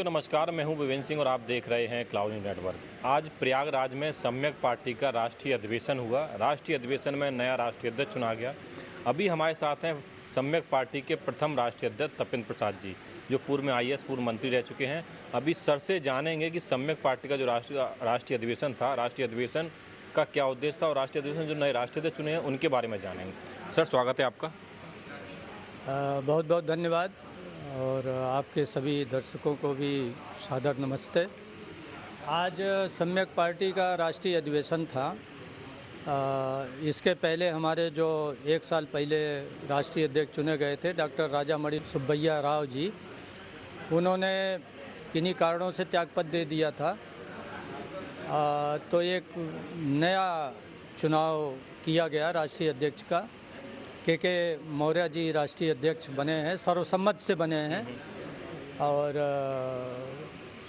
दर्शकों नमस्कार, मैं हूं विवेन सिंह और आप देख रहे हैं क्लाउड न्यूज़ नेटवर्क। आज प्रयागराज में सम्यक पार्टी का राष्ट्रीय अधिवेशन हुआ। राष्ट्रीय अधिवेशन में नया राष्ट्रीय अध्यक्ष चुना गया। अभी हमारे साथ हैं सम्यक पार्टी के प्रथम राष्ट्रीय अध्यक्ष तपेंद्र प्रसाद जी, जो पूर्व में IAS पूर्व मंत्री रह चुके हैं। अभी सर से जानेंगे कि सम्यक पार्टी का जो राष्ट्रीय अधिवेशन था, राष्ट्रीय अधिवेशन का क्या उद्देश्य था और राष्ट्रीय अधिवेशन जो नए राष्ट्रीय अध्यक्ष चुने हैं उनके बारे में जानेंगे। सर, स्वागत है आपका। बहुत बहुत धन्यवाद और आपके सभी दर्शकों को भी सादर नमस्ते। आज सम्यक पार्टी का राष्ट्रीय अधिवेशन था। इसके पहले हमारे जो एक साल पहले राष्ट्रीय अध्यक्ष चुने गए थे डॉक्टर राजामणि सुब्बैया राव जी, उन्होंने किन्हीं कारणों से त्यागपत्र दे दिया था। तो एक नया चुनाव किया गया राष्ट्रीय अध्यक्ष का। के मौर्य जी राष्ट्रीय अध्यक्ष बने हैं, सर्वसम्मत से बने हैं और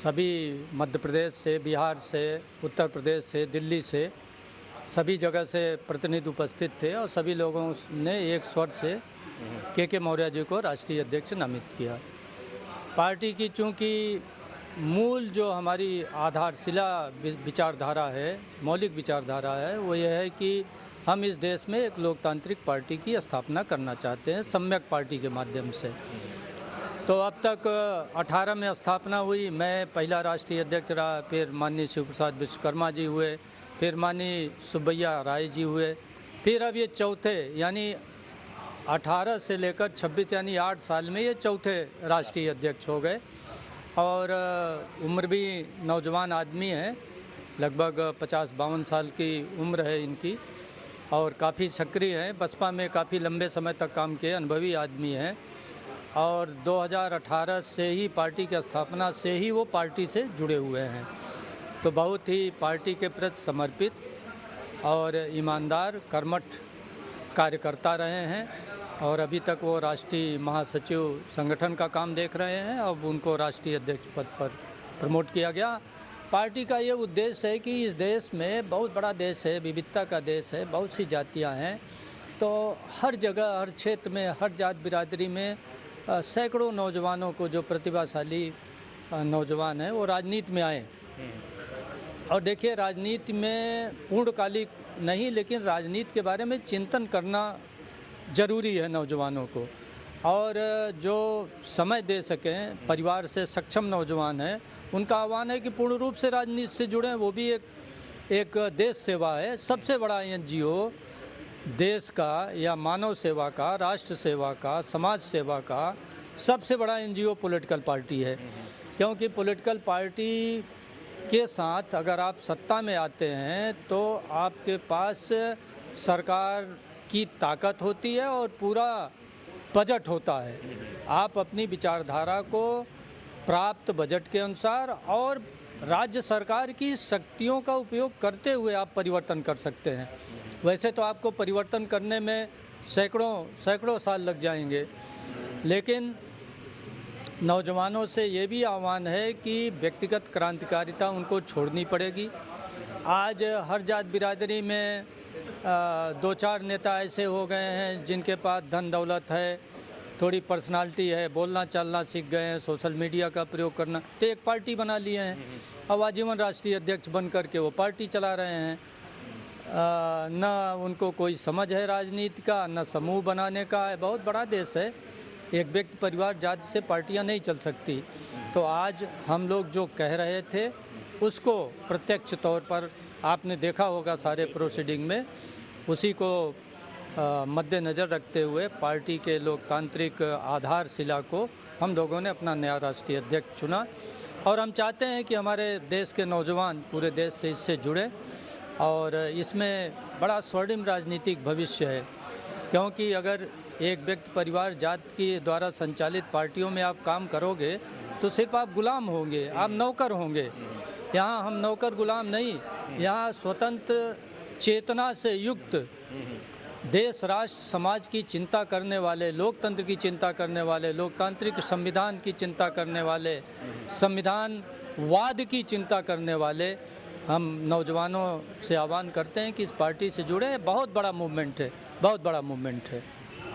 सभी मध्य प्रदेश से, बिहार से, उत्तर प्रदेश से, दिल्ली से, सभी जगह से प्रतिनिधि उपस्थित थे और सभी लोगों ने एक स्वर से के मौर्य जी को राष्ट्रीय अध्यक्ष नामित किया। पार्टी की चूँकि मूल जो हमारी आधारशिला विचारधारा है, मौलिक विचारधारा है, वो ये है कि हम इस देश में एक लोकतांत्रिक पार्टी की स्थापना करना चाहते हैं सम्यक पार्टी के माध्यम से। तो अब तक 18 में स्थापना हुई। मैं पहला राष्ट्रीय अध्यक्ष रहा, फिर माननीय शिव प्रसाद विश्वकर्मा जी हुए, फिर माननीय सुब्बैया राय जी हुए, फिर अब ये चौथे यानी 18 से लेकर 26 यानी 8 साल में ये चौथे राष्ट्रीय अध्यक्ष हो गए। और उम्र भी नौजवान आदमी हैं, लगभग 50-52 साल की उम्र है इनकी और काफ़ी सक्रिय हैं। बसपा में काफ़ी लंबे समय तक काम किए, अनुभवी आदमी हैं और 2018 से ही पार्टी की स्थापना से ही वो पार्टी से जुड़े हुए हैं। तो बहुत ही पार्टी के प्रति समर्पित और ईमानदार कर्मठ कार्यकर्ता रहे हैं और अभी तक वो राष्ट्रीय महासचिव संगठन का काम देख रहे हैं। अब उनको राष्ट्रीय अध्यक्ष पद पर प्रमोट किया गया। पार्टी का ये उद्देश्य है कि इस देश में बहुत बड़ा देश है, विविधता का देश है, बहुत सी जातियां हैं, तो हर जगह, हर क्षेत्र में, हर जात बिरादरी में सैकड़ों नौजवानों को, जो प्रतिभाशाली नौजवान हैं, वो राजनीति में आए। और देखिए, राजनीति में पूर्णकालिक नहीं, लेकिन राजनीति के बारे में चिंतन करना ज़रूरी है नौजवानों को। और जो समय दे सकें, परिवार से सक्षम नौजवान हैं, उनका आह्वान है कि पूर्ण रूप से राजनीति से जुड़ें। वो भी एक देश सेवा है। सबसे बड़ा NGO देश का या मानव सेवा का, राष्ट्र सेवा का, समाज सेवा का सबसे बड़ा NGO पॉलिटिकल पार्टी है। क्योंकि पॉलिटिकल पार्टी के साथ अगर आप सत्ता में आते हैं तो आपके पास सरकार की ताकत होती है और पूरा बजट होता है। आप अपनी विचारधारा को प्राप्त बजट के अनुसार और राज्य सरकार की शक्तियों का उपयोग करते हुए आप परिवर्तन कर सकते हैं। वैसे तो आपको परिवर्तन करने में सैकड़ों साल लग जाएंगे, लेकिन नौजवानों से ये भी आह्वान है कि व्यक्तिगत क्रांतिकारिता उनको छोड़नी पड़ेगी। आज हर जात बिरादरी में 2-4 नेता ऐसे हो गए हैं जिनके पास धन दौलत है, थोड़ी पर्सनालिटी है, बोलना चालना सीख गए हैं, सोशल मीडिया का प्रयोग करना, तो एक पार्टी बना लिए हैं। अब आजीवन राष्ट्रीय अध्यक्ष बन करके वो पार्टी चला रहे हैं। न उनको कोई समझ है राजनीति का, न समूह बनाने का है। बहुत बड़ा देश है, एक व्यक्ति, परिवार, जाति से पार्टियां नहीं चल सकती। तो आज हम लोग जो कह रहे थे उसको प्रत्यक्ष तौर पर आपने देखा होगा सारे प्रोसीडिंग में, उसी को मद्देनज़र रखते हुए पार्टी के लोकतांत्रिक आधारशिला को हम लोगों ने अपना नया राष्ट्रीय अध्यक्ष चुना। और हम चाहते हैं कि हमारे देश के नौजवान पूरे देश से इससे जुड़े और इसमें बड़ा स्वर्णिम राजनीतिक भविष्य है। क्योंकि अगर एक व्यक्ति, परिवार, जाति के द्वारा संचालित पार्टियों में आप काम करोगे तो सिर्फ आप गुलाम होंगे, आप नौकर होंगे। यहाँ हम नौकर गुलाम नहीं, यहाँ स्वतंत्र चेतना से युक्त देश, राष्ट्र, समाज की चिंता करने वाले, लोकतंत्र की चिंता करने वाले, लोकतांत्रिक संविधान की चिंता करने वाले, संविधानवाद की चिंता करने वाले हम नौजवानों से आह्वान करते हैं कि इस पार्टी से जुड़े। बहुत बड़ा मूवमेंट है, बहुत बड़ा मूवमेंट है।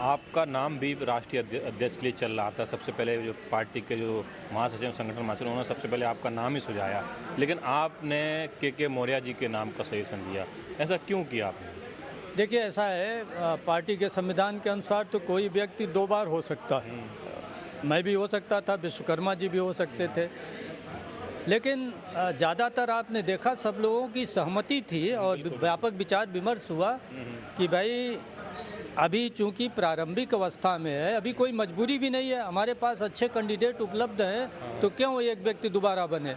आपका नाम भी राष्ट्रीय अध्यक्ष के लिए चल रहा था। सबसे पहले जो पार्टी के जो महासचिव, संगठन महासचिव, उन्होंने सबसे पहले आपका नाम ही सुझाया, लेकिन आपने के मौर्य जी के नाम का सजेशन दिया। ऐसा क्यों किया आपने? देखिए, ऐसा है, पार्टी के संविधान के अनुसार तो कोई व्यक्ति 2 बार हो सकता है। मैं भी हो सकता था, विश्वकर्मा जी भी हो सकते थे, लेकिन ज़्यादातर आपने देखा सब लोगों की सहमति थी और व्यापक विचार विमर्श हुआ कि भाई अभी चूंकि प्रारंभिक अवस्था में है, अभी कोई मजबूरी भी नहीं है, हमारे पास अच्छे कैंडिडेट उपलब्ध हैं, तो क्यों एक व्यक्ति दोबारा बने।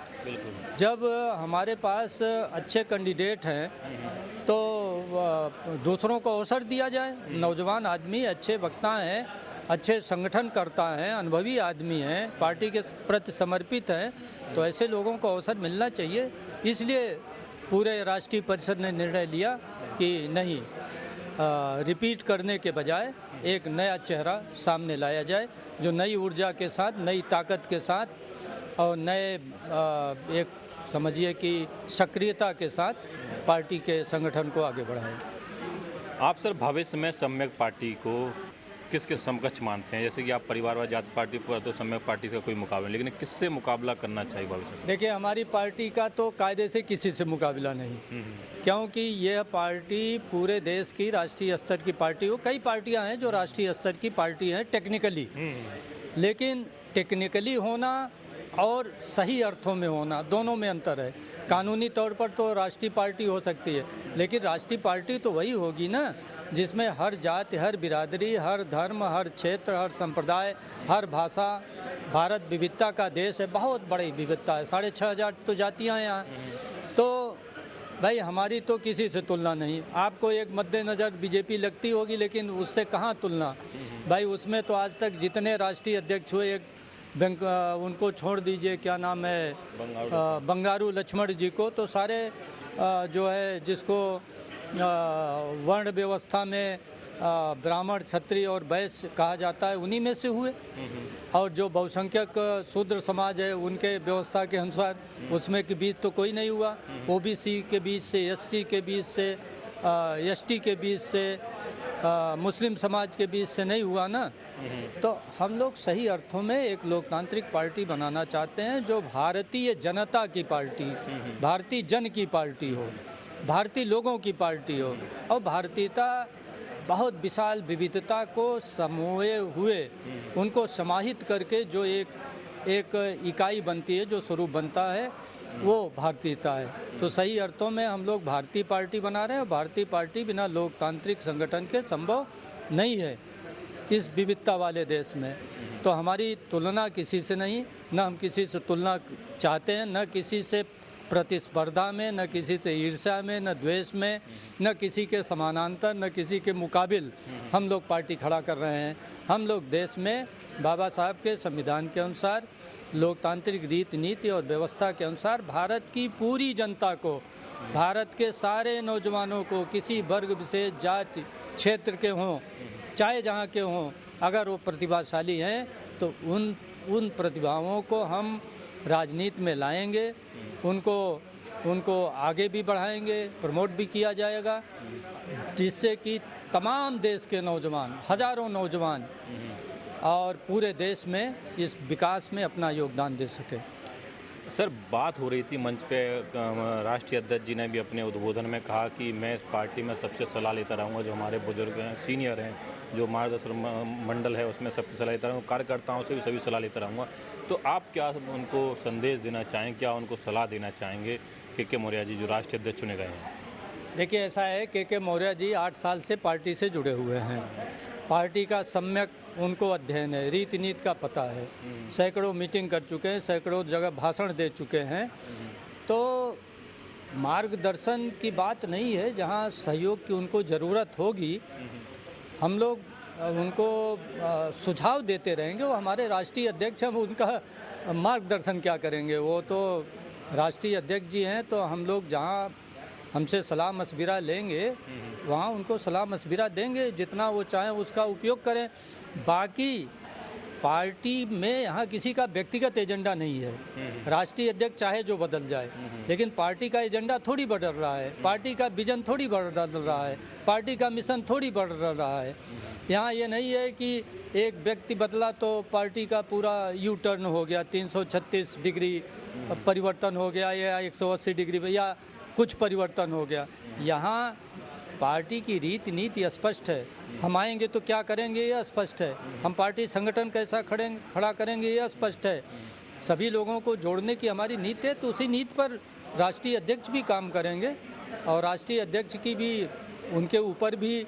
जब हमारे पास अच्छे कैंडिडेट हैं तो दूसरों को अवसर दिया जाए। नौजवान आदमी अच्छे वक्ता हैं, अच्छे संगठन करता है, अनुभवी आदमी हैं, पार्टी के प्रति समर्पित हैं, तो ऐसे लोगों को अवसर मिलना चाहिए। इसलिए पूरे राष्ट्रीय परिषद ने निर्णय लिया कि नहीं, रिपीट करने के बजाय एक नया चेहरा सामने लाया जाए, जो नई ऊर्जा के साथ, नई ताकत के साथ और नए एक समझिए कि सक्रियता के साथ पार्टी के संगठन को आगे बढ़ाएं। आप सर भविष्य में सम्यक पार्टी को किस किस समकक्ष मानते हैं? जैसे कि आप परिवारवाद जाति पार्टी पर तो सम्यक पार्टी से कोई मुकाबला नहीं, लेकिन किससे मुकाबला करना चाहिए भविष्य में? देखिए, हमारी पार्टी का तो कायदे से किसी से मुकाबला नहीं, क्योंकि यह पार्टी पूरे देश की राष्ट्रीय स्तर की पार्टी हो। कई पार्टियां हैं जो राष्ट्रीय स्तर की पार्टी हैं टेक्निकली, लेकिन टेक्निकली होना और सही अर्थों में होना, दोनों में अंतर है। कानूनी तौर पर तो राष्ट्रीय पार्टी हो सकती है, लेकिन राष्ट्रीय पार्टी तो वही होगी ना जिसमें हर जाति, हर बिरादरी, हर धर्म, हर क्षेत्र, हर संप्रदाय, हर भाषा। भारत विविधता का देश है, बहुत बड़ी विविधता है, 6500 तो जातियाँ हैं यहाँ। तो भाई हमारी तो किसी से तुलना नहीं। आपको एक मद्देनज़र बीजेपी लगती होगी, लेकिन उससे कहाँ तुलना भाई। उसमें तो आज तक जितने राष्ट्रीय अध्यक्ष हुए, एक उनको छोड़ दीजिए, क्या नाम है, बंगारू लक्ष्मण जी को, तो सारे जो है जिसको वर्ण व्यवस्था में ब्राह्मण, क्षत्रिय और वैश्य कहा जाता है, उन्हीं में से हुए। और जो बहुसंख्यक शूद्र समाज है, उनके व्यवस्था के अनुसार उसमें के बीच तो कोई नहीं हुआ। ओबीसी के बीच से, एससी के बीच से, एसटी के बीच से, मुस्लिम समाज के बीच से नहीं हुआ ना। तो हम लोग सही अर्थों में एक लोकतांत्रिक पार्टी बनाना चाहते हैं, जो भारतीय जनता की पार्टी, भारतीय जन की पार्टी हो, भारतीय लोगों की पार्टी हो, और भारतीयता बहुत विशाल विविधता को समोए हुए उनको समाहित करके जो एक इकाई बनती है, जो स्वरूप बनता है, वो भारतीयता है। तो सही अर्थों में हम लोग भारतीय पार्टी बना रहे हैं। भारतीय पार्टी बिना लोकतांत्रिक संगठन के संभव नहीं है इस विविधता वाले देश में। तो हमारी तुलना किसी से नहीं, न हम किसी से तुलना चाहते हैं, न किसी से प्रतिस्पर्धा में, न किसी से ईर्ष्या में, न द्वेष में, न किसी के समानांतर, न किसी के मुकाबिल हम लोग पार्टी खड़ा कर रहे हैं। हम लोग देश में बाबा साहब के संविधान के अनुसार, लोकतांत्रिक रीति नीति और व्यवस्था के अनुसार भारत की पूरी जनता को, भारत के सारे नौजवानों को, किसी वर्ग विशेष, जाति, क्षेत्र के हों, चाहे जहाँ के हों, अगर वो प्रतिभाशाली हैं तो उन प्रतिभाओं को हम राजनीति में लाएंगे, उनको आगे भी बढ़ाएंगे, प्रमोट भी किया जाएगा, जिससे कि तमाम देश के नौजवान, हज़ारों नौजवान और पूरे देश में इस विकास में अपना योगदान दे सके। सर, बात हो रही थी मंच पे, राष्ट्रीय अध्यक्ष जी ने भी अपने उद्बोधन में कहा कि मैं इस पार्टी में सबसे सलाह लेता रहूँगा, जो हमारे बुजुर्ग हैं, सीनियर हैं, जो मार्गदर्शन मंडल है उसमें सबकी सलाह लेता रहूँगा, कार्यकर्ताओं से भी सभी सलाह लेता रहूँगा। तो आप क्या उनको संदेश देना चाहेंगे, क्या उनको सलाह देना चाहेंगे के मौर्य जी जो राष्ट्रीय अध्यक्ष चुने गए हैं? देखिए, ऐसा है, के मौर्य जी 8 साल से पार्टी से जुड़े हुए हैं। पार्टी का सम्यक उनको अध्ययन है, रीति नीति का पता है, सैकड़ों मीटिंग कर चुके हैं, सैकड़ों जगह भाषण दे चुके हैं। तो मार्गदर्शन की बात नहीं है, जहां सहयोग की उनको ज़रूरत होगी हम लोग उनको सुझाव देते रहेंगे। वो हमारे राष्ट्रीय अध्यक्ष हैं, हम उनका मार्गदर्शन क्या करेंगे, वो तो राष्ट्रीय अध्यक्ष जी हैं। तो हम लोग जहां हमसे सलाह मशविरा लेंगे वहाँ उनको सलाह मशविरा देंगे, जितना वो चाहें उसका उपयोग करें। बाकी पार्टी में यहाँ किसी का व्यक्तिगत एजेंडा नहीं है। राष्ट्रीय अध्यक्ष चाहे जो बदल जाए, लेकिन पार्टी का एजेंडा थोड़ी बदल रहा है, पार्टी का विजन थोड़ी बदल रहा है, पार्टी का मिशन थोड़ी बदल रहा है। यहाँ ये नहीं है कि एक व्यक्ति बदला तो पार्टी का पूरा यू टर्न हो गया, 336 डिग्री परिवर्तन हो गया या 180 डिग्री या कुछ परिवर्तन हो गया। यहाँ पार्टी की रीति नीति स्पष्ट है। हम आएंगे तो क्या करेंगे ये स्पष्ट है। हम पार्टी संगठन कैसा खड़ा करेंगे ये स्पष्ट है। सभी लोगों को जोड़ने की हमारी नीति है, तो उसी नीति पर राष्ट्रीय अध्यक्ष भी काम करेंगे। और राष्ट्रीय अध्यक्ष की भी, उनके ऊपर भी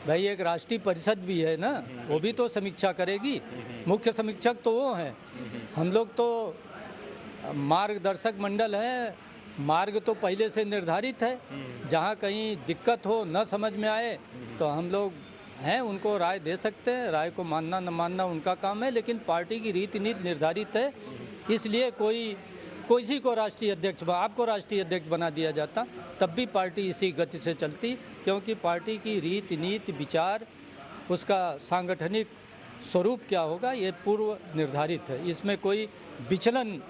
भाई एक राष्ट्रीय परिषद भी है ना, वो भी तो समीक्षा करेगी। मुख्य समीक्षक तो वो हैं, हम लोग तो मार्गदर्शक मंडल है। मार्ग तो पहले से निर्धारित है, जहाँ कहीं दिक्कत हो न समझ में आए तो हम लोग हैं, उनको राय दे सकते हैं। राय को मानना न मानना उनका काम है, लेकिन पार्टी की रीति नीति निर्धारित है। इसलिए किसी को राष्ट्रीय अध्यक्ष, आपको राष्ट्रीय अध्यक्ष बना दिया जाता तब भी पार्टी इसी गति से चलती, क्योंकि पार्टी की रीति नीति, विचार, उसका सांगठनिक स्वरूप क्या होगा ये पूर्व निर्धारित है। इसमें कोई विचलन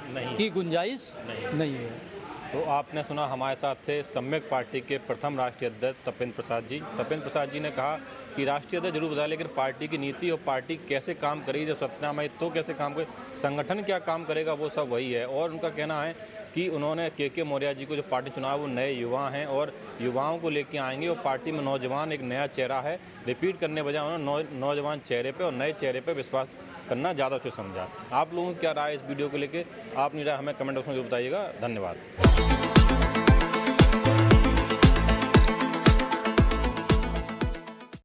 की गुंजाइश नहीं है। तो आपने सुना, हमारे साथ थे सम्यक पार्टी के प्रथम राष्ट्रीय अध्यक्ष तपेंद्र प्रसाद जी। तपेंद्र प्रसाद जी ने कहा कि राष्ट्रीय अध्यक्ष जरूर बताए, लेकिन पार्टी की नीति और पार्टी कैसे काम करेगी जब सत्ता में, तो कैसे काम करे, संगठन क्या काम करेगा वो सब वही है। और उनका कहना है कि उन्होंने के मौर्य जी को जो पार्टी चुना वो नए युवा हैं और युवाओं को लेके आएंगे, और पार्टी में नौजवान एक नया चेहरा है। रिपीट करने बजाय उन्होंने नौजवान चेहरे पे और नए चेहरे पे विश्वास करना ज़्यादा उचित समझा। आप लोगों की क्या राय इस वीडियो को लेके, आप अपनी राय हमें कमेंट बॉक्स में बताइएगा। धन्यवाद।